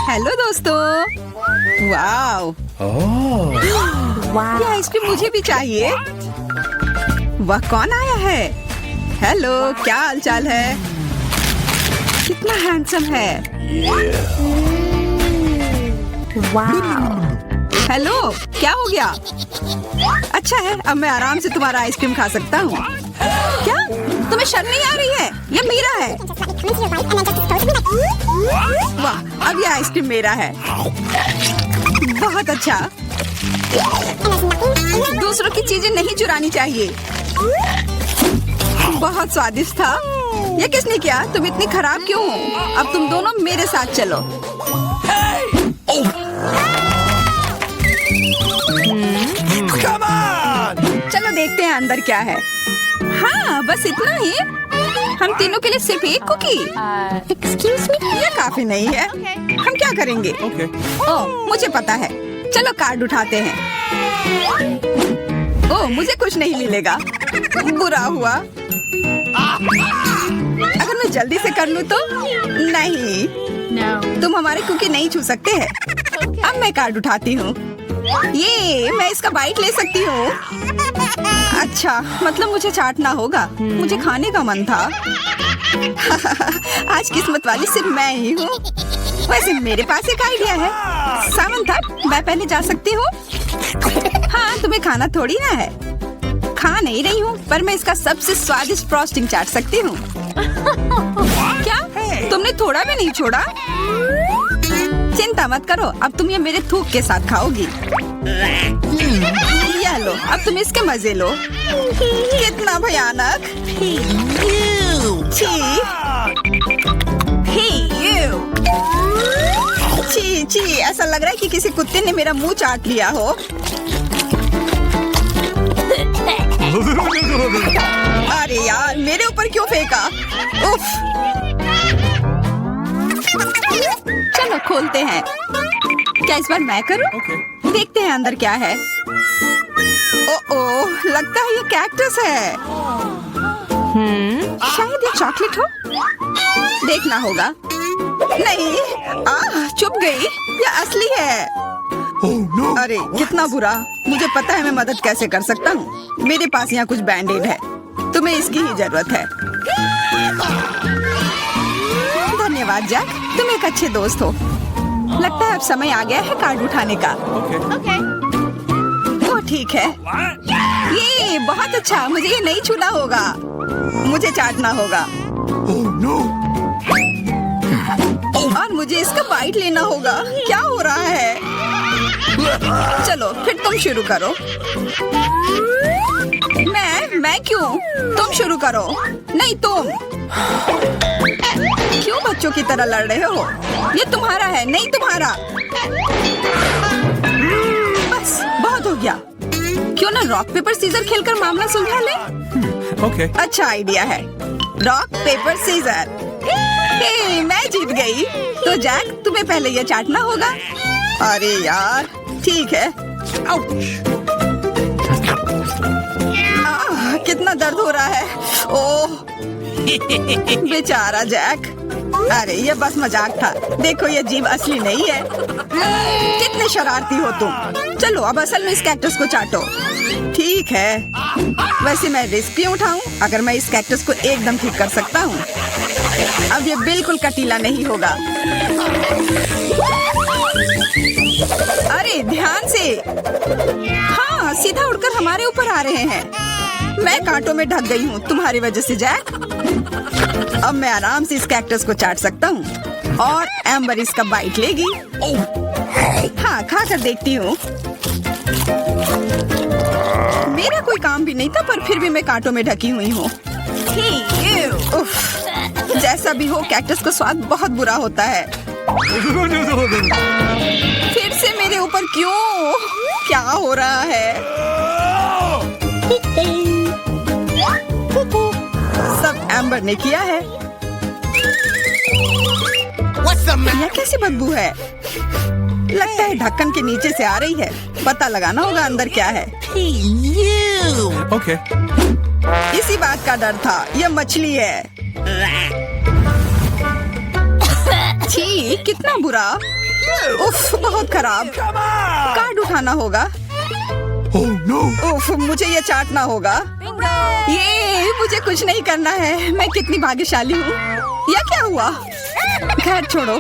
Hello दोस्तों। Wow, ये ice cream मुझे भी चाहिए। वह कौन आया है? हेलो, क्या हालचाल है? कितना हैंडसम है। हेलो, क्या हो गया? अच्छा है, अब मैं आराम से तुम्हारा आइसक्रीम खा सकता हूँ। क्या तुम्हें शर्म नहीं आ रही है? ये मेरा है। वाह, अब ये आइसक्रीम मेरा है। बहुत अच्छा। दूसरों की चीजें नहीं चुरानी चाहिए। बहुत स्वादिष्ट था। ये किसने किया? तुम इतनी खराब क्यों हो? अब तुम दोनों मेरे साथ चलो। चलो देखते हैं अंदर क्या है। हाँ, बस इतना ही। हम तीनों के लिए सिर्फ एक कुकी। एक्सक्यूज मी, ये काफी नहीं है। हम क्या करेंगे? ओह, मुझे पता है। चलो कार्ड उठाते हैं। ओह, मुझे कुछ नहीं मिलेगा। बुरा हुआ। अगर मैं जल्दी से कर लूँ तो? नहीं, तुम हमारे कुकी नहीं छू सकते हैं। अब मैं कार्ड उठाती हूँ। ये मैं इसका बाइट ले सकती हूँ। अच्छा, मतलब मुझे चाटना होगा। मुझे खाने का मन था। आज किस्मत वाली सिर्फ मैं ही हूँ। वैसे मेरे पास एक आइडिया है। सामंथा, मैं पहले जा सकती हूँ? हाँ, तुम्हें खाना थोड़ी ना है। खा नहीं रही हूँ, पर मैं इसका सबसे स्वादिष्ट फ्रॉस्टिंग चाट सकती हूँ। क्या तुमने थोड़ा भी नहीं छोड़ा? चिंता मत करो, अब तुम ये मेरे थूक के साथ खाओगी। ये लो, अब तुम इसके मजे लो। कितना भयानक। छी छी, ऐसा लग रहा है कि किसी कुत्ते ने मेरा मुंह चाट लिया हो। अरे यार, मेरे ऊपर क्यों फेंका? उफ। चलो खोलते हैं। क्या इस बार मैं करूं? देखते हैं अंदर क्या है। ओह, लगता है ये कैक्टस है। शायद ये चॉकलेट हो। देखना होगा। नहीं, चुप गई। ये असली है। अरे कितना बुरा। मुझे पता है मैं मदद कैसे कर सकता हूँ। मेरे पास यहाँ कुछ बैंडेड है। तुम्हें इसकी ही जरूरत है। धन्यवाद जैक, तुम एक अच्छे दोस्त हो। लगता है अब समय आ गया है कार्ड उठाने का। ओह ठीक है। ये बहुत अच्छा। मुझे ये नहीं छूना होगा। मुझे चाटना होगा। और मुझे इसका बाइट लेना होगा। क्या हो रहा है? चलो फिर तुम शुरू करो। मैं क्यों? तुम शुरू करो। नहीं तुम। क्यों बच्चों की तरह लड़ रहे हो? ये तुम्हारा है, नहीं तुम्हारा। बस बहुत हो गया। क्यों ना रॉक पेपर सीजर खेलकर मामला सुलझा ले? अच्छा आइडिया है। Rock paper scissor. हे, मैं जीत गई। तो जैक, तुम्हें पहले ये चाटना होगा। अरे यार, ठीक है। कितना दर्द हो रहा है। ओह बेचारा जैक। अरे ये बस मजाक था। देखो ये जीभ असली नहीं है। कितने शरारती हो तुम। चलो अब असल में इस कैक्टस को चाटो। ठीक है। वैसे मैं रिस्क क्यों उठाऊं? अगर मैं इस कैक्टस को एकदम ठीक कर सकता हूँ। अब ये बिल्कुल कटीला नहीं होगा। अरे ध्यान से। हाँ, सीधा उड़कर हमारे ऊपर आ रहे हैं। मैं कांटों में ढक गई हूँ तुम्हारी वजह से जैक। अब मैं आराम से इस कैक्टस को चाट सकता हूँ और एम्बर इसका बाइट लेगी। हाँ, खा कर देखती हूँ। मेरा कोई काम भी नहीं था, पर फिर भी मैं कांटों में ढकी हुई हूँ। जैसा भी हो, कैक्टस का स्वाद बहुत बुरा होता है। फिर से मेरे ऊपर क्यों? क्या हो रहा है? सब एम्बर ने किया है। यह कैसी बदबू है? लगता है ढक्कन के नीचे से आ रही है। पता लगाना होगा अंदर क्या है। इसी बात का डर था। यह मछली है। छी, कितना बुरा। उफ, बहुत खराब। कार्ड उठाना होगा। उफ, मुझे ये चाटना होगा। ये मुझे कुछ नहीं करना है। मैं कितनी भाग्यशाली हूँ। यह क्या हुआ? खैर छोड़ो।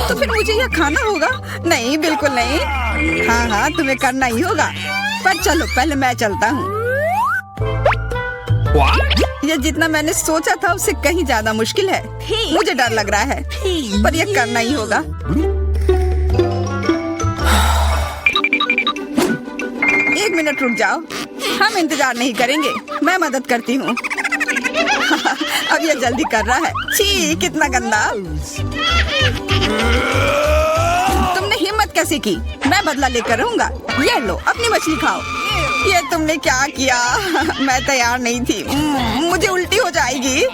तो फिर मुझे यह खाना होगा? नहीं, बिल्कुल नहीं। हाँ, तुम्हें करना ही होगा। पर चलो, पहले मैं चलता हूँ। यह जितना मैंने सोचा था उससे कहीं ज्यादा मुश्किल है। मुझे डर लग रहा है, पर यह करना ही होगा। एक मिनट रुक जाओ। हम इंतजार नहीं करेंगे, मैं मदद करती हूँ। अब यह जल्दी कर रहा है। छी, कितना गंदा। तुमने हिम्मत कैसे की? मैं बदला लेकर रहूंगा। ये लो, अपनी मछली खाओ। ये तुमने क्या किया? मैं तैयार नहीं थी। मुझे उल्टी हो जाएगी।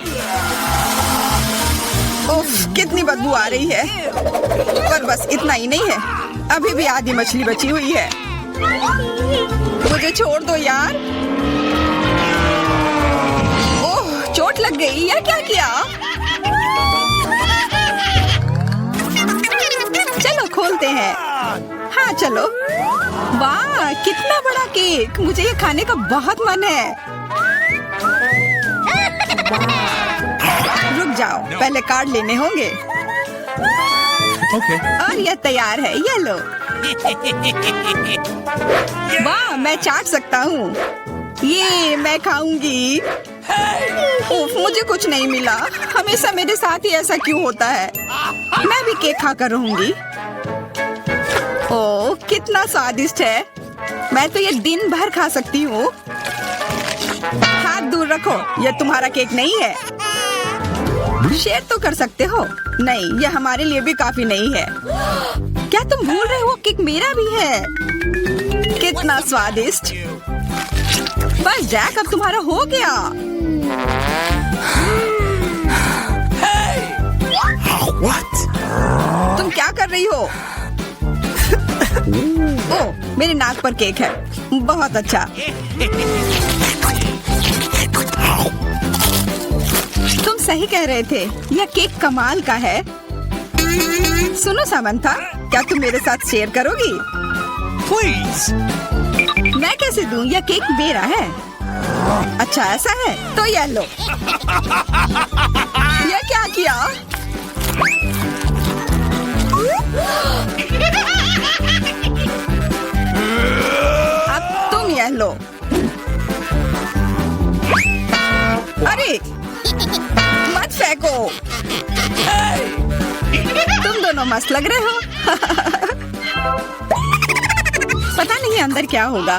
उफ, कितनी बदबू आ रही है। पर बस इतना ही नहीं है, अभी भी आधी मछली बची हुई है। मुझे छोड़ दो यार। ओह, चोट लग गई। या क्या किया? चलो खोलते हैं। हाँ चलो। वाह, कितना बड़ा केक। मुझे ये खाने का बहुत मन है। रुक जाओ, पहले कार्ड लेने होंगे। और यह तैयार है, ये लो। वाह, मैं चाट सकता हूँ। ये मैं खाऊंगी। उफ, मुझे कुछ नहीं मिला। हमेशा मेरे साथ ही ऐसा क्यों होता है? मैं भी केक खाकर रहूंगी। ओह, कितना स्वादिष्ट है। मैं तो ये दिन भर खा सकती हूँ। हाथ दूर रखो, ये तुम्हारा केक नहीं है। शेयर तो कर सकते हो। नहीं, यह हमारे लिए भी काफी नहीं है। क्या तुम भूल रहे हो? केक मेरा भी है। कितना स्वादिष्ट। बस जैक, अब तुम्हारा हो गया। तुम क्या कर रही हो? ओह, मेरे नाक पर केक है। बहुत अच्छा। तुम सही कह रहे थे, यह केक कमाल का है। सुनो सामंथा, क्या तुम मेरे साथ शेयर करोगी? प्लीज। मैं कैसे दूं? यह केक मेरा है। अच्छा ऐसा है, तो यह लो। यह क्या किया? अब तुम यह लो। अरे मत फेंको। तुम दोनों मस्त लग रहे हो। पता नहीं अंदर क्या होगा।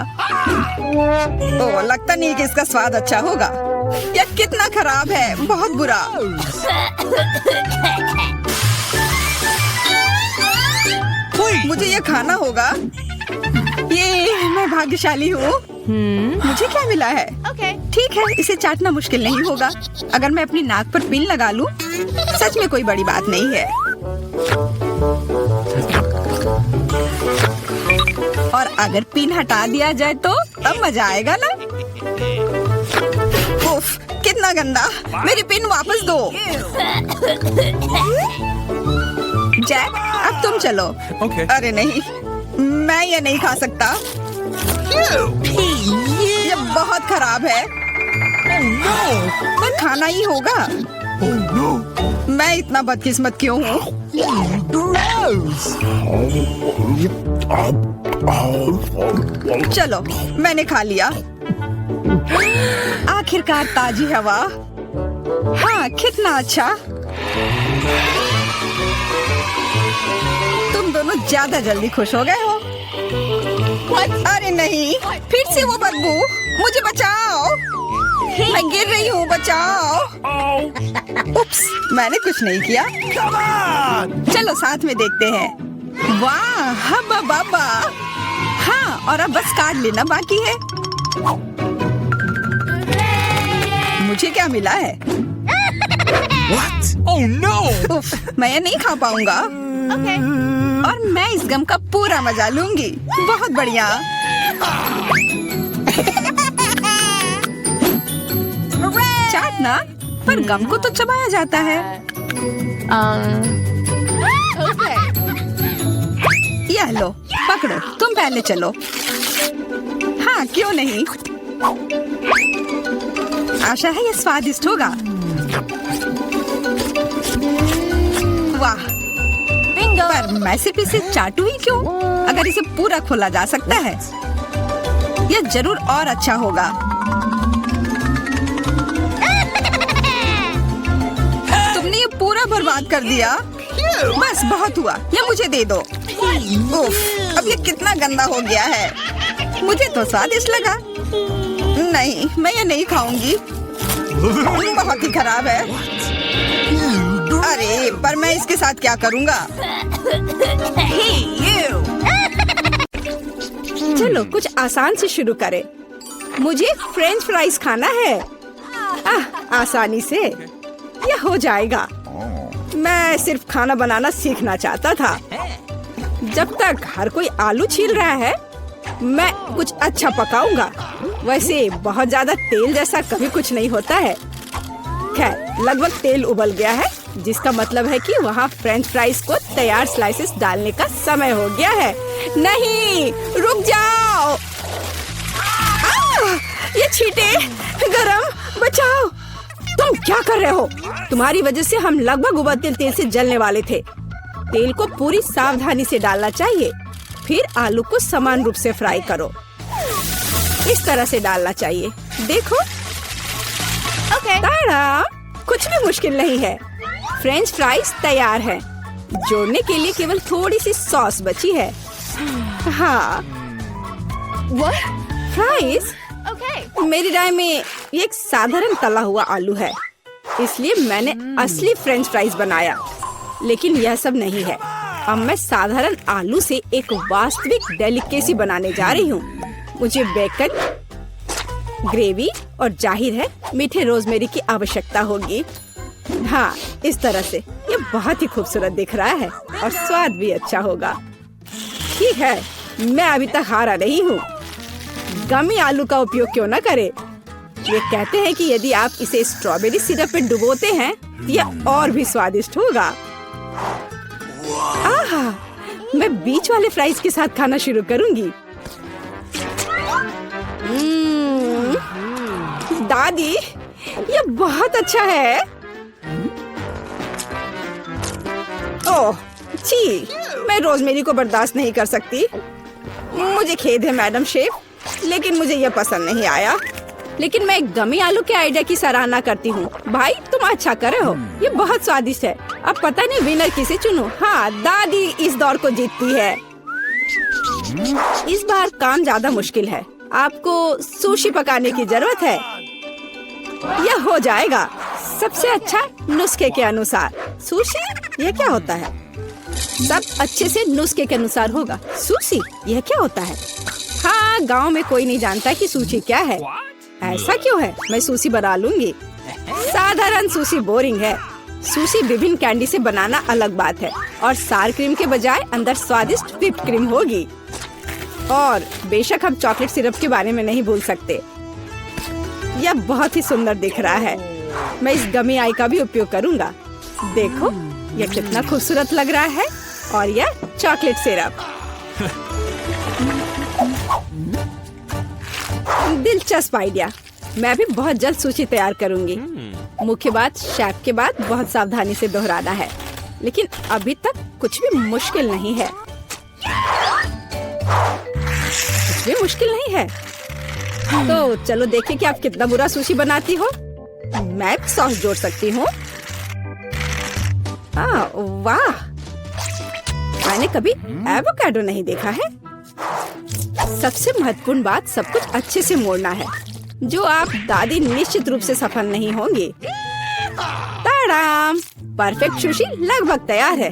ओह, लगता नहीं कि इसका स्वाद अच्छा होगा। यह कितना खराब है, बहुत बुरा। मुझे यह खाना होगा। ये मैं भाग्यशाली हूँ। मुझे क्या मिला है? ठीक है, इसे चाटना मुश्किल नहीं होगा। अगर मैं अपनी नाक पर पिन लगा लूं, सच में कोई बड़ी बात नहीं है। और अगर पिन हटा दिया जाए तो तब मजा आएगा ना? उफ, कितना गंदा। मेरी पिन वापस दो। जैक, अब तुम चलो। अरे नहीं, मैं ये नहीं खा सकता। ये बहुत खराब है। पर खाना ही होगा। मैं इतना बदकिस्मत क्यों हूँ? चलो, मैंने खा लिया। आखिरकार ताजी हवा। हाँ, कितना अच्छा। तुम दोनों ज्यादा जल्दी खुश हो गए हो। अरे नहीं, फिर से वो बदबू। मुझे बचाओ, मैं गिर रही हूँ, बचाओ। उप्स, मैंने कुछ नहीं किया। चलो साथ में देखते हैं। वाह, हब्बा बाबा। हाँ, और अब बस कार्ड लेना बाकी है। मुझे क्या मिला है? What? Oh no! उफ, मैं ये नहीं खा पाऊंगा। और मैं इस गम का पूरा मजा लूंगी। बहुत बढ़िया। चाटना, पर गम को तो चबाया जाता है। यह लो, पकड़ो, तुम पहले चलो। हाँ, क्यों नहीं। आशा है ये स्वादिष्ट होगा। वाह, पर मैं सिर्फ इसे चाटू ही क्यों, अगर इसे पूरा खोला जा सकता है। यह जरूर और अच्छा होगा। तुमने ये पूरा बर्बाद कर दिया। बस बहुत हुआ, ये मुझे दे दो। उफ, अब ये कितना गंदा हो गया है। मुझे तो स्वादिष्ट लगा। नहीं, मैं ये नहीं खाऊंगी। बहुत ही खराब है। अरे, पर मैं इसके साथ क्या करूंगा? चलो कुछ आसान से शुरू करें। मुझे फ्रेंच फ्राइज खाना है। आसानी से यह हो जाएगा। मैं सिर्फ खाना बनाना सीखना चाहता था। जब तक हर कोई आलू छील रहा है, मैं कुछ अच्छा पकाऊंगा। वैसे बहुत ज्यादा तेल जैसा कभी कुछ नहीं होता है। खैर, लगभग तेल उबल गया है, जिसका मतलब है कि वहाँ फ्रेंच फ्राइज को तैयार स्लाइसेस डालने का समय हो गया है। नहीं, रुक जाओ। ये छींटे, गरम, बचाओ। तुम क्या कर रहे हो? तुम्हारी वजह से हम लगभग उबलते तेल से जलने वाले थे। तेल को पूरी सावधानी से डालना चाहिए। फिर आलू को समान रूप से फ्राई करो। इस तरह से डालना चाहिए। देखो, ताड़ा, कुछ भी मुश्किल नहीं है। फ्रेंच फ्राइज तैयार है। जोड़ने के लिए केवल थोड़ी सी सॉस बची है। हाँ, फ्राइज? मेरी राय में ये एक साधारण तला हुआ आलू है, इसलिए मैंने असली फ्रेंच फ्राइज बनाया। लेकिन यह सब नहीं है। अब मैं साधारण आलू से एक वास्तविक डेलिकेसी बनाने जा रही हूँ। मुझे बेकन, ग्रेवी और जाहिर है मीठे रोजमेरी की आवश्यकता होगी। हाँ, इस तरह से ये बहुत ही खूबसूरत दिख रहा है और स्वाद भी अच्छा होगा। ठीक है, मैं अभी तक हारा नहीं हूँ। गमी आलू का उपयोग क्यों न करें? ये कहते हैं कि यदि आप इसे स्ट्रॉबेरी सिरप में डुबोते हैं, यह और भी स्वादिष्ट होगा। आहा, मैं बीच वाले फ्राइज के साथ खाना शुरू करूंगी। दादी, ये बहुत अच्छा है। ओह, छी, मैं रोजमेरी को बर्दाश्त नहीं कर सकती। मुझे खेद है मैडम शेफ, लेकिन मुझे यह पसंद नहीं आया। लेकिन मैं गमी आलू के आइडिया की सराहना करती हूँ। भाई, तुम अच्छा करे हो। ये बहुत स्वादिष्ट है। अब पता नहीं विनर किसे चुनूं। हाँ, दादी इस दौर को जीतती है। इस बार काम ज्यादा मुश्किल है। आपको सुशी पकाने की जरूरत है। यह हो जाएगा सबसे अच्छा नुस्खे के अनुसार। सुशी? यह क्या होता है? सब अच्छे से नुस्खे के अनुसार होगा। सुशी? यह क्या होता है? हाँ, गांव में कोई नहीं जानता कि सुशी क्या है। ऐसा क्यों है? मैं सुशी बना लूंगी। साधारण सुशी बोरिंग है। सुशी विभिन्न कैंडी से बनाना अलग बात है, और सार क्रीम के बजाय अंदर स्वादिष्ट व्हिप्ड क्रीम होगी। और बेशक हम चॉकलेट सिरप के बारे में नहीं भूल सकते। यह बहुत ही सुंदर दिख रहा है। मैं इस गमी आई का भी उपयोग करूंगा। देखो, यह कितना खूबसूरत लग रहा है। और यह चॉकलेट सिरप। दिलचस्प आइडिया। मैं भी बहुत जल्द सूची तैयार करूंगी। मुख्य बात शेफ के बाद बहुत सावधानी से दोहराना है। लेकिन अभी तक कुछ भी मुश्किल नहीं है। कुछ भी मुश्किल नहीं है। तो चलो देखें कि आप कितना बुरा सुशी बनाती हो। मैं सॉस जोड़ सकती हूँ। वाह, मैंने कभी एवोकाडो नहीं देखा है। सबसे महत्वपूर्ण बात, सब कुछ अच्छे से मोड़ना है, जो आप दादी निश्चित रूप से सफल नहीं होंगी। ताड़ाम, परफेक्ट सुशी लगभग तैयार है।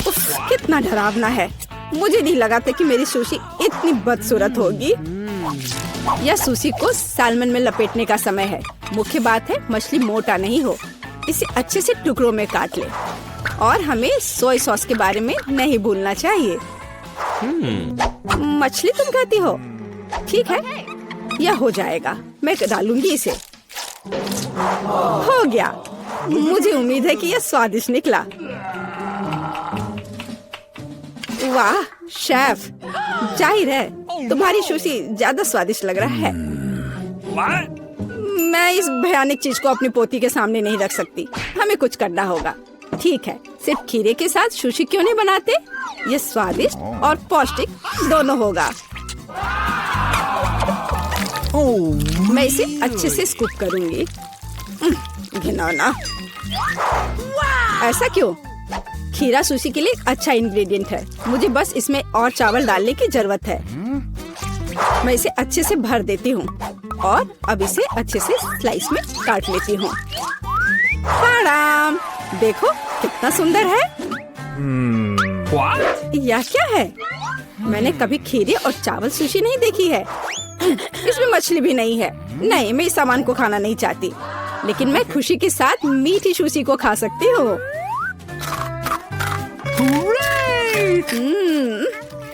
उफ, कितना डरावना है। मुझे नहीं लगा था कि मेरी सुशी इतनी बदसूरत होगी। यह सुशी को सालमन में लपेटने का समय है। मुख्य बात है मछली मोटा नहीं हो। इसे अच्छे से टुकड़ों में काट ले। और हमें सोया सॉस के बारे में नहीं भूलना चाहिए। मछली तुम खाती हो? ठीक है, यह हो जाएगा। मैं डालूंगी इसे। हो गया। मुझे उम्मीद है कि यह स्वादिष्ट निकला। वाह शेफ, जाहिर है तुम्हारी सुशी ज्यादा स्वादिष्ट लग रहा है। मैं इस भयानक चीज को अपनी पोती के सामने नहीं रख सकती। हमें कुछ करना होगा। ठीक है, सिर्फ खीरे के साथ सुशी क्यों नहीं बनाते? ये स्वादिष्ट और पौष्टिक दोनों होगा। मैं इसे अच्छे से स्कूप करूंगी। घिनौना। ऐसा क्यों? खीरा सुशी के लिए अच्छा इंग्रेडिएंट है। मुझे बस इसमें और चावल डालने की जरूरत है। मैं इसे अच्छे से भर देती हूँ और अब इसे अच्छे से स्लाइस में काट लेती हूँ। ताड़ाम! देखो कितना सुंदर है। यह क्या है? मैंने कभी खीरे और चावल सुशी नहीं देखी है। इसमें मछली भी नहीं है। नहीं, मैं इस सामान को खाना नहीं चाहती, लेकिन मैं खुशी के साथ मीठी सुशी को खा सकती हूँ।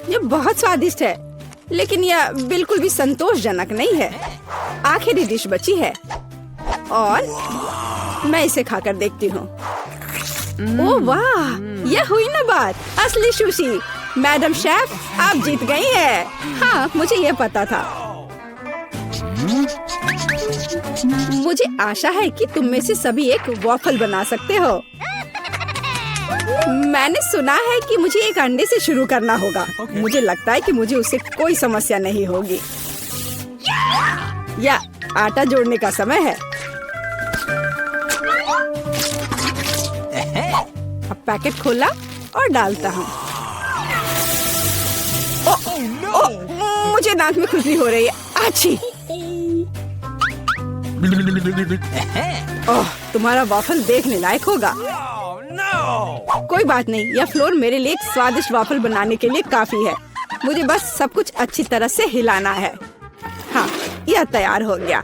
ये बहुत स्वादिष्ट है, लेकिन यह बिल्कुल भी संतोषजनक नहीं है। आखिरी डिश बची है और मैं इसे खाकर देखती हूँ। ओह वाह, यह हुई ना बात, असली सुशी। मैडम शेफ, आप जीत गई हैं। हाँ, मुझे यह पता था। मुझे आशा है कि तुम में से सभी एक वॉफल बना सकते हो। मैंने सुना है कि मुझे एक अंडे से शुरू करना होगा। मुझे लगता है कि मुझे उससे कोई समस्या नहीं होगी। या आटा जोड़ने का समय है। अब पैकेट खोला और डालता हूँ। मुझे दांत में खुजली हो रही है। आछी! ओह, तुम्हारा वॉफल देखने लायक होगा। कोई बात नहीं, यह फ्लोर मेरे लिए एक स्वादिष्ट वॉफल बनाने के लिए काफी है। मुझे बस सब कुछ अच्छी तरह से हिलाना है। हाँ, यह तैयार हो गया।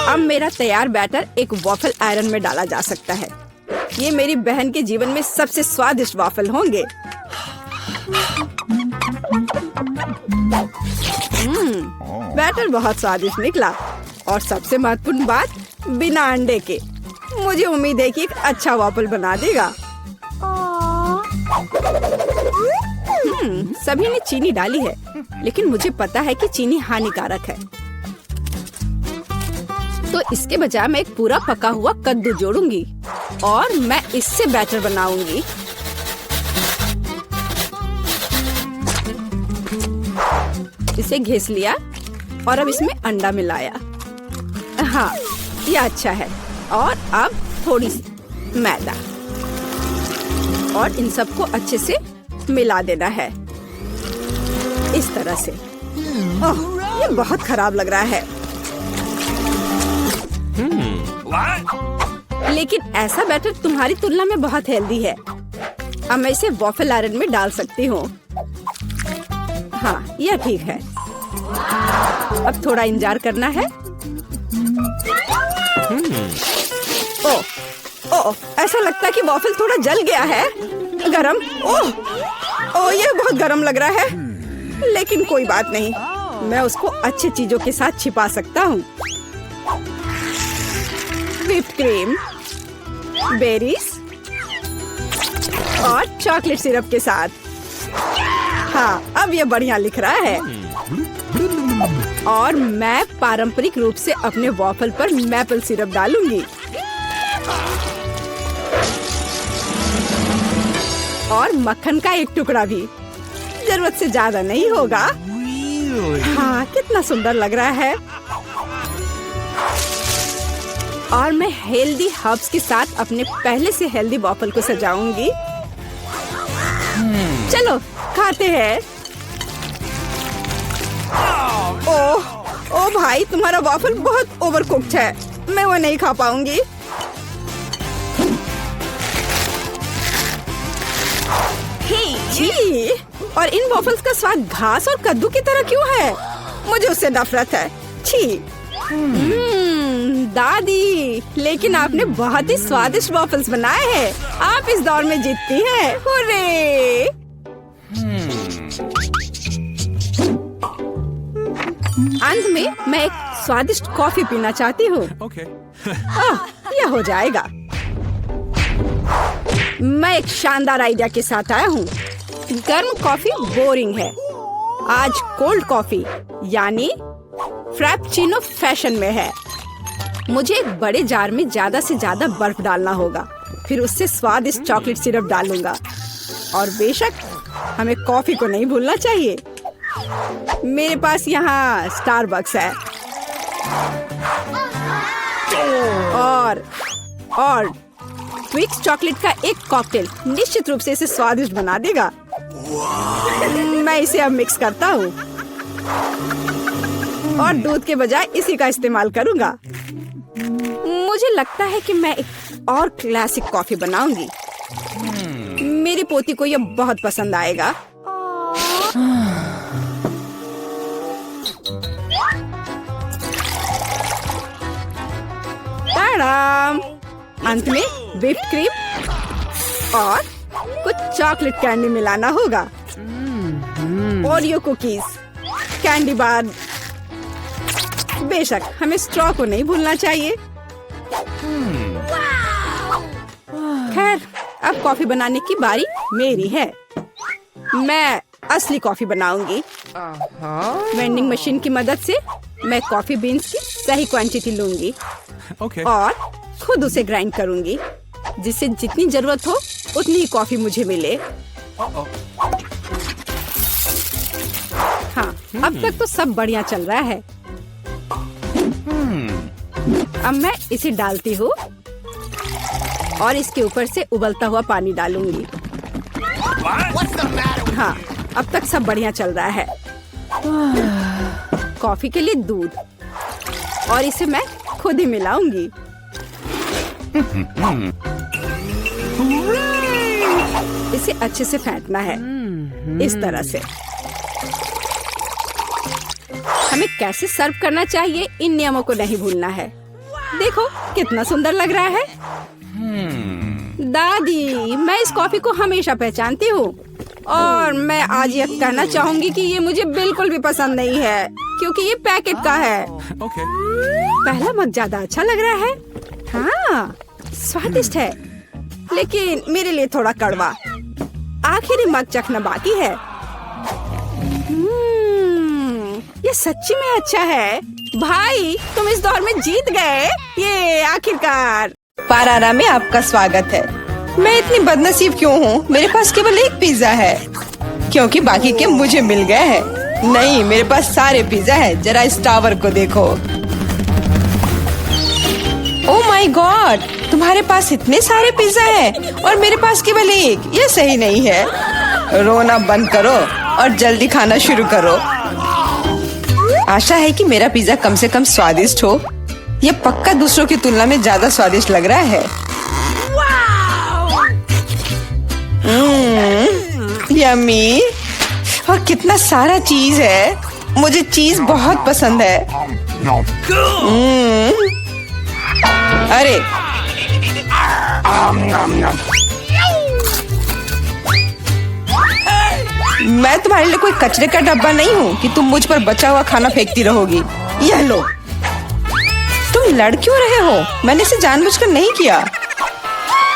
अब मेरा तैयार बैटर एक वॉफल आयरन में डाला जा सकता है। ये मेरी बहन के जीवन में सबसे स्वादिष्ट वॉफल होंगे। बैटर बहुत स्वादिष्ट निकला और सबसे महत्वपूर्ण बात, बिना अंडे के। मुझे उम्मीद है कि एक अच्छा वॉफल बना देगा। सभी ने चीनी डाली है, लेकिन मुझे पता है कि चीनी हानिकारक है। तो इसके बजाय मैं एक पूरा पका हुआ कद्दू जोड़ूंगी और मैं इससे बैटर बनाऊंगी। इसे घिस लिया और अब इसमें अंडा मिलाया। हाँ, यह अच्छा है। और अब थोड़ी सी मैदा और इन सबको अच्छे से मिला देना है, इस तरह से। ओह, ये बहुत खराब लग रहा है। लेकिन ऐसा बैटर तुम्हारी तुलना में बहुत हेल्दी है। अब मैं इसे वॉफल आयरन में डाल सकती हूँ। हाँ, यह ठीक है। अब थोड़ा इंतजार करना है। ओह, ओह, ऐसा लगता है कि वॉफल थोड़ा जल गया है। गरम। ओह, ओह, यह बहुत गरम लग रहा है। लेकिन कोई बात नहीं, मैं उसको अच्छी चीजों के साथ छिपा सकता हूँ। व्हिप्ड क्रीम, बेरीज और चॉकलेट सिरप के साथ। हाँ, अब ये बढ़िया लिख रहा है। और मैं पारंपरिक रूप से अपने वॉफल पर मैपल सिरप डालूंगी और मक्खन का एक टुकड़ा भी। जरूरत से ज्यादा नहीं होगा। हाँ, कितना सुंदर लग रहा है। और मैं हेल्दी हर्ब्स के साथ अपने पहले से हेल्दी वॉफल को सजाऊंगी। चलो खाते हैं। ओह, ओ भाई, तुम्हारा वॉफल बहुत ओवरकुक्ड है। मैं वो नहीं खा पाऊंगी। छी! और इन वॉफल्स का स्वाद घास और कद्दू की तरह क्यों है? मुझे उससे नफरत है। छी! दादी, लेकिन आपने बहुत ही स्वादिष्ट वॉफल्स बनाए हैं। आप इस दौर में जीतती हैं। हुर्रे! अंत में मैं एक स्वादिष्ट कॉफी पीना चाहती हूँ। Okay. यह हो जाएगा। मैं एक शानदार आइडिया के साथ आया हूँ। गर्म कॉफी बोरिंग है, आज कोल्ड कॉफी यानी फ्रैप्पुचिनो फैशन में है। मुझे एक बड़े जार में ज्यादा से ज्यादा बर्फ डालना होगा, फिर उससे स्वादिष्ट चॉकलेट सिरप डालूंगा। और बेशक हमें कॉफी को नहीं भूलना चाहिए। मेरे पास यहाँ स्टारबक्स है और ट्विक्स चॉकलेट का एक कॉकटेल निश्चित रूप से इसे स्वादिष्ट बना देगा। मैं इसे अब मिक्स करता हूँ और दूध के बजाय इसी का इस्तेमाल करूँगा। मुझे लगता है कि मैं एक और क्लासिक कॉफी बनाऊंगी। मेरी पोती को यह बहुत पसंद आएगा। टाडाम! अंत में व्हिप्ड क्रीम और कुछ चॉकलेट कैंडी मिलाना होगा। Oreo cookies, candy bar. बेशक हमें स्ट्रॉ को नहीं भूलना चाहिए। खैर, अब कॉफी बनाने की बारी मेरी है। मैं असली कॉफी बनाऊंगी। वेंडिंग मशीन की मदद से मैं कॉफी बीन्स की सही क्वांटिटी लूंगी और खुद उसे ग्राइंड करूंगी, जिससे जितनी जरूरत हो उतनी ही कॉफी मुझे मिले। हाँ, अब तक तो सब बढ़िया चल रहा है। अब मैं इसे डालती हूँ और इसके ऊपर से उबलता हुआ पानी डालूंगी। हाँ, अब तक सब बढ़िया चल रहा है। कॉफी के लिए दूध और इसे मैं खुद ही मिलाऊंगी। इसे अच्छे से फेंटना है, इस तरह से। हमें कैसे सर्व करना चाहिए, इन नियमों को नहीं भूलना है। देखो कितना सुंदर लग रहा है। दादी, मैं इस कॉफी को हमेशा पहचानती हूँ और मैं आज यह कहना चाहूंगी कि ये मुझे बिल्कुल भी पसंद नहीं है, क्योंकि ये पैकेट का है। पहला मग ज्यादा अच्छा लग रहा है। हाँ, स्वादिष्ट है, लेकिन मेरे लिए थोड़ा कड़वा। आखिरी मग चखना बाकी है। ये सच्ची में अच्छा है। भाई, तुम इस दौर में जीत गए। ये आखिरकार। पारारा में आपका स्वागत है। मैं इतनी बदनसीब क्यों हूँ? मेरे पास केवल एक पिज्जा है, क्योंकि बाकी के मुझे मिल गए हैं। नहीं, मेरे पास सारे पिज्जा है। जरा इस टावर को देखो। ओह माय गॉड, तुम्हारे पास इतने सारे पिज्जा हैं और मेरे पास केवल एक। ये सही नहीं है। रोना बंद करो और जल्दी खाना शुरू करो। आशा है कि मेरा पिज्जा कम से कम स्वादिष्ट हो। ये पक्का दूसरों की तुलना में ज्यादा स्वादिष्ट लग रहा है। यम्मी, और कितना सारा चीज है। मुझे चीज बहुत पसंद है। अरे, मैं तुम्हारे लिए कोई कचरे का डब्बा नहीं हूँ कि तुम मुझ पर बचा हुआ खाना फेंकती रहोगी। यह लो। तुम लड़ क्यों रहे हो? मैंने इसे जानबूझकर नहीं किया।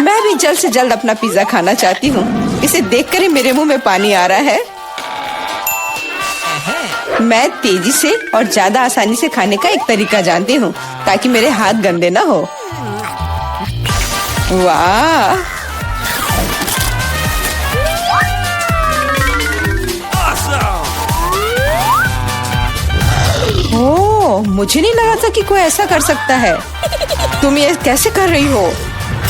मैं भी जल्द से जल्द अपना पिज्जा खाना चाहती हूँ। इसे देखकर ही मेरे मुंह में पानी आ रहा है। मैं तेजी से और ज्यादा आसानी से खाने का एक तरीका जानती हूँ, ताकि मेरे हाथ गंदे ना हो। वाह, ओह, मुझे नहीं लगा था कि कोई ऐसा कर सकता है। तुम ये कैसे कर रही हो?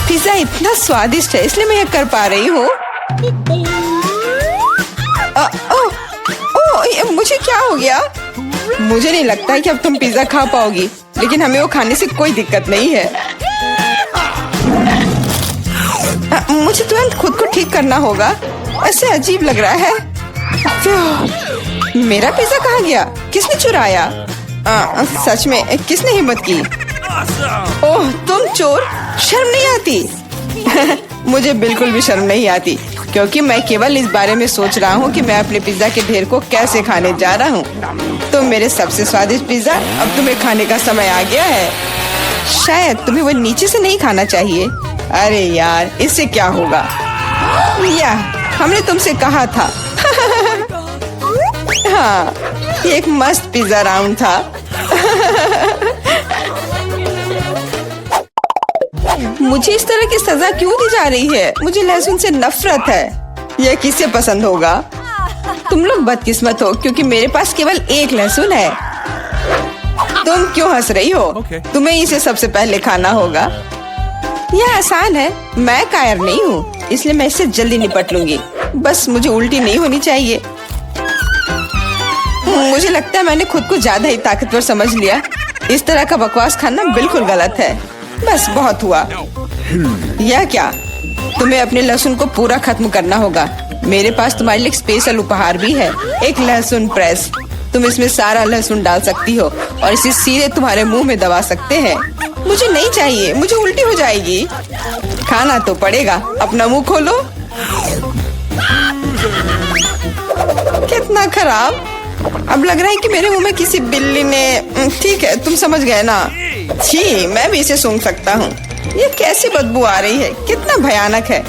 पिज्जा इतना स्वादिष्ट है, इसलिए मैं ये कर पा रही हूँ। मुझे क्या हो गया? मुझे नहीं लगता है कि अब तुम पिज्जा खा पाओगी, लेकिन हमें वो खाने से कोई दिक्कत नहीं है। मुझे तुरंत खुद को ठीक करना होगा। ऐसे अजीब लग रहा है। मेरा पिज्जा कहाँ गया? किसने चुराया? सच में किसने हिम्मत की? ओह, तुम चोर! शर्म नहीं आती? मुझे बिल्कुल भी शर्म नहीं आती, क्योंकि मैं केवल इस बारे में सोच रहा हूँ कि मैं अपने पिज्जा के ढेर को कैसे खाने जा रहा हूँ। तो मेरे सबसे स्वादिष्ट पिज्जा अब तुम्हें खाने का समय आ गया है। शायद तुम्हें वो नीचे से नहीं खाना चाहिए। अरे यार, इससे क्या होगा? या हमने तुमसे कहा था। हाँ, ये एक मस्त पिज्जा राउंड था। मुझे इस तरह की सजा क्यों दी जा रही है? मुझे लहसुन से नफरत है। यह किसे पसंद होगा? तुम लोग बदकिस्मत हो क्योंकि मेरे पास केवल एक लहसुन है। तुम क्यों हंस रही हो? तुम्हें इसे सबसे पहले खाना होगा। यह आसान है। मैं कायर नहीं हूँ, इसलिए मैं इससे जल्दी निपट लूंगी। बस मुझे उल्टी नहीं होनी चाहिए। मुझे लगता है मैंने खुद को ज्यादा ही ताकतवर समझ लिया। इस तरह का बकवास खाना बिल्कुल गलत है। बस बहुत हुआ। यह क्या? तुम्हें अपने लहसुन को पूरा खत्म करना होगा। मेरे पास तुम्हारे लिए एक स्पेशल उपहार भी है, एक लहसुन प्रेस। तुम इसमें सारा लहसुन डाल सकती हो और इसे सीधे तुम्हारे मुंह में दबा सकते हैं। मुझे नहीं चाहिए, मुझे उल्टी हो जाएगी। खाना तो पड़ेगा। अपना मुंह खोलो। कितना खराब। अब लग रहा है कि मेरे मुंह में किसी बिल्ली ने। ठीक है, तुम समझ गए ना। छी, मैं भी इसे सूंघ सकता हूँ। ये कैसी बदबू आ रही है? कितना भयानक है।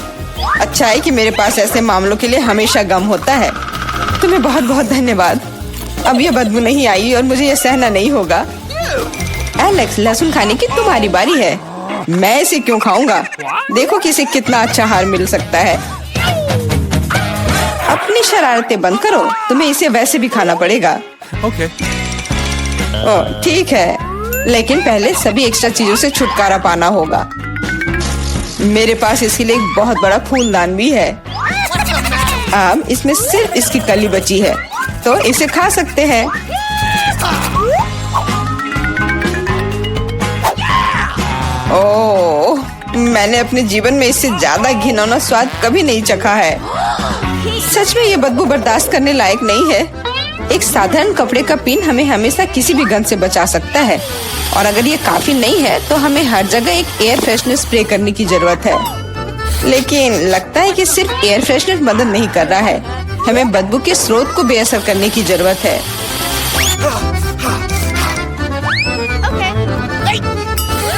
अच्छा है कि मेरे पास ऐसे मामलों के लिए हमेशा गम होता है। तुम्हें बहुत बहुत धन्यवाद। अब यह बदबू नहीं आई और मुझे यह सहना नहीं होगा। एलेक्स, लहसुन खाने की तुम्हारी बारी है। मैं इसे क्यों खाऊंगा? देखो कि इसे कितना अच्छा आहार मिल सकता है। अपनी शरारतें बंद करो। तुम्हें इसे वैसे भी खाना पड़ेगा। ओह, ठीक है, लेकिन पहले सभी एक्स्ट्रा चीजों से छुटकारा पाना होगा। मेरे पास इसके लिए एक बहुत बड़ा फूलदान भी है। अब इसमें सिर्फ इसकी कली बची है, तो इसे खा सकते हैं। ओह, मैंने अपने जीवन में इससे ज्यादा घिनौना स्वाद कभी नहीं चखा है। सच में ये बदबू बर्दाश्त करने लायक नहीं है। एक साधारण कपड़े का पिन हमें हमेशा किसी भी गंध से बचा सकता है, और अगर ये काफी नहीं है तो हमें हर जगह एक एयर फ्रेशनर स्प्रे करने की जरूरत है। लेकिन लगता है कि सिर्फ एयर फ्रेशनर मदद नहीं कर रहा है। हमें बदबू के स्रोत को बेअसर करने की जरूरत है।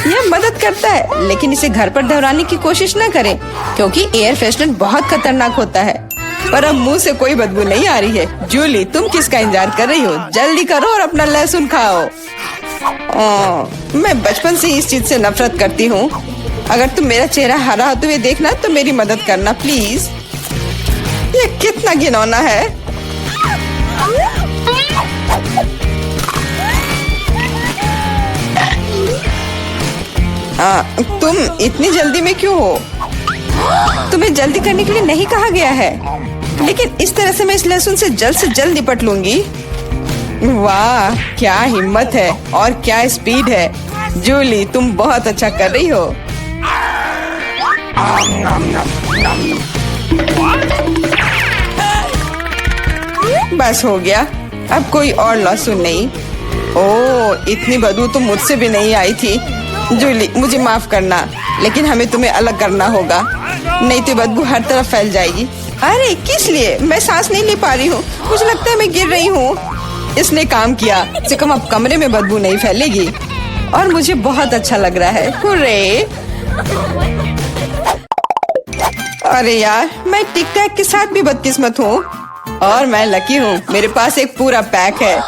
यह मदद करता है, लेकिन इसे घर पर दोहराने की कोशिश न करें क्योंकि एयर फ्रेशनर बहुत खतरनाक होता है। पर अब मुंह से कोई बदबू नहीं आ रही है। जूली, तुम किसका इंतजार कर रही हो? जल्दी करो और अपना लहसुन खाओ। मैं बचपन से ही इस चीज से नफरत करती हूँ। अगर तुम मेरा चेहरा हरा होते हुए देखना तो मेरी मदद करना प्लीज। ये कितना घिनौना है। तुम इतनी जल्दी में क्यों हो? तुम्हें जल्दी करने के लिए नहीं कहा गया है, लेकिन इस तरह से मैं इस लहसुन से जल्द निपट लूंगी। वाह, क्या हिम्मत है और क्या स्पीड है। जूली, तुम बहुत अच्छा कर रही हो। बस हो गया, अब कोई और लहसुन नहीं। ओह, इतनी बदबू तो मुझसे भी नहीं आई थी। जूली, मुझे माफ करना, लेकिन हमें तुम्हें अलग करना होगा, नहीं तो बदबू हर तरफ फैल जाएगी। अरे किस लिए? मैं सांस नहीं ले पा रही हूँ। मुझे लगता है मैं गिर रही हूँ। इसने काम किया। से कम अब कमरे में बदबू नहीं फैलेगी और मुझे बहुत अच्छा लग रहा है। हुर्रे! अरे यार, मैं टिक टैक के साथ भी बदकिस्मत हूँ और मैं लकी हूँ। मेरे पास एक पूरा पैक है।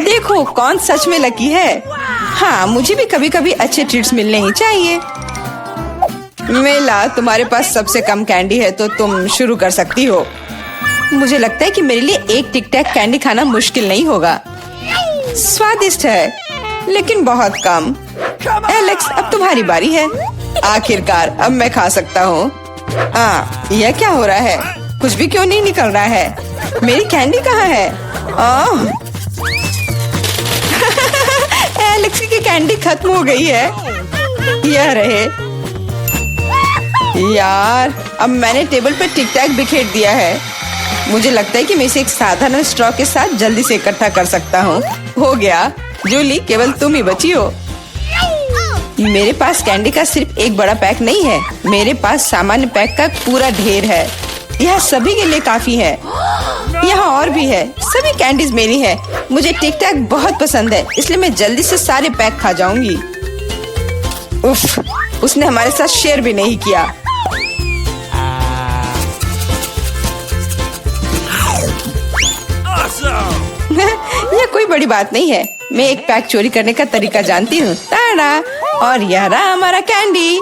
देखो कौन सच में लकी है। हाँ, मुझे भी कभी कभी अच्छे ट्रीट्स मिलने ही चाहिए। मेला, तुम्हारे पास सबसे कम कैंडी है तो तुम शुरू कर सकती हो। मुझे लगता है कि मेरे लिए एक टिक टैक कैंडी खाना मुश्किल नहीं होगा। स्वादिष्ट है, लेकिन बहुत कम। एलेक्स, अब तुम्हारी बारी है। आखिरकार अब मैं खा सकता हूँ। यह क्या हो रहा है? कुछ भी क्यों नहीं निकल रहा है? मेरी कैंडी कहाँ है? एलेक्स की कैंडी खत्म हो गई है। यह रहे। यार, अब मैंने टेबल पर टिक टैक बिखेर दिया है। मुझे लगता है कि मैं इसे एक साधारण स्ट्रॉ के साथ जल्दी से इकट्ठा कर सकता हूँ। हो गया। जूली, केवल तुम ही बची हो। मेरे पास कैंडी का सिर्फ एक बड़ा पैक नहीं है, मेरे पास सामान्य पैक का पूरा ढेर है। यह सभी के लिए काफी है। यहाँ और भी है। सभी कैंडीज मेरी है। मुझे टिक टैक बहुत पसंद है, इसलिए मैं जल्दी से सारे पैक खा जाऊंगी। उफ, उसने हमारे साथ शेयर भी नहीं किया। कोई बड़ी बात नहीं है, मैं एक पैक चोरी करने का तरीका जानती हूँ। ताड़ा, और यह रहा हमारा कैंडी।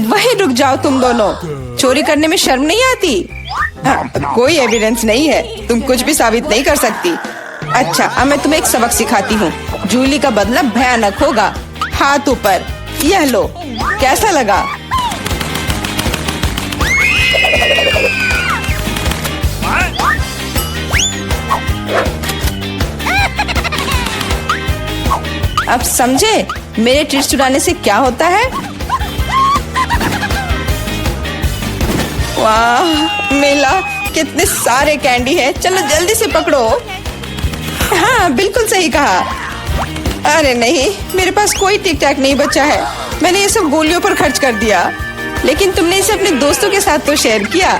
वहीं रुक जाओ तुम दोनों, चोरी करने में शर्म नहीं आती? हाँ, कोई एविडेंस नहीं है, तुम कुछ भी साबित नहीं कर सकती। अच्छा, अब मैं तुम्हें एक सबक सिखाती हूँ। जूली का बदला भयानक होगा। हाथ ऊपर, यह लो, कैसा लगा? अब समझे मेरे ट्रीट चुराने से क्या होता है? वाह, मिला, कितने सारे कैंडी है। चलो जल्दी से पकड़ो। हाँ, बिल्कुल सही कहा। अरे नहीं, मेरे पास कोई टिक टैक नहीं बचा है। मैंने ये सब गोलियों पर खर्च कर दिया। लेकिन तुमने इसे अपने दोस्तों के साथ तो शेयर किया।